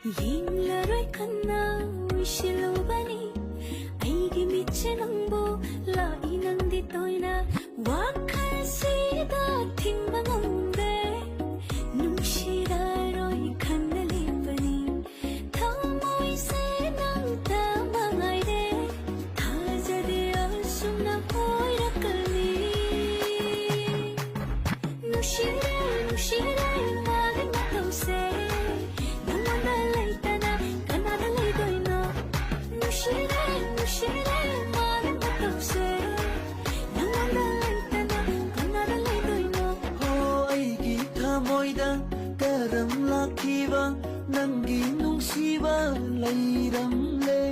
Yinglaroy kana wishlubani aigi michenangbo la inang ditoina wakhal sida thingmangamde nungshiraroy khanalebani thamoi se nang tamangaide thajade asuna hoirakani nushire magan matause Karam lakiba nangi nungsiba layram le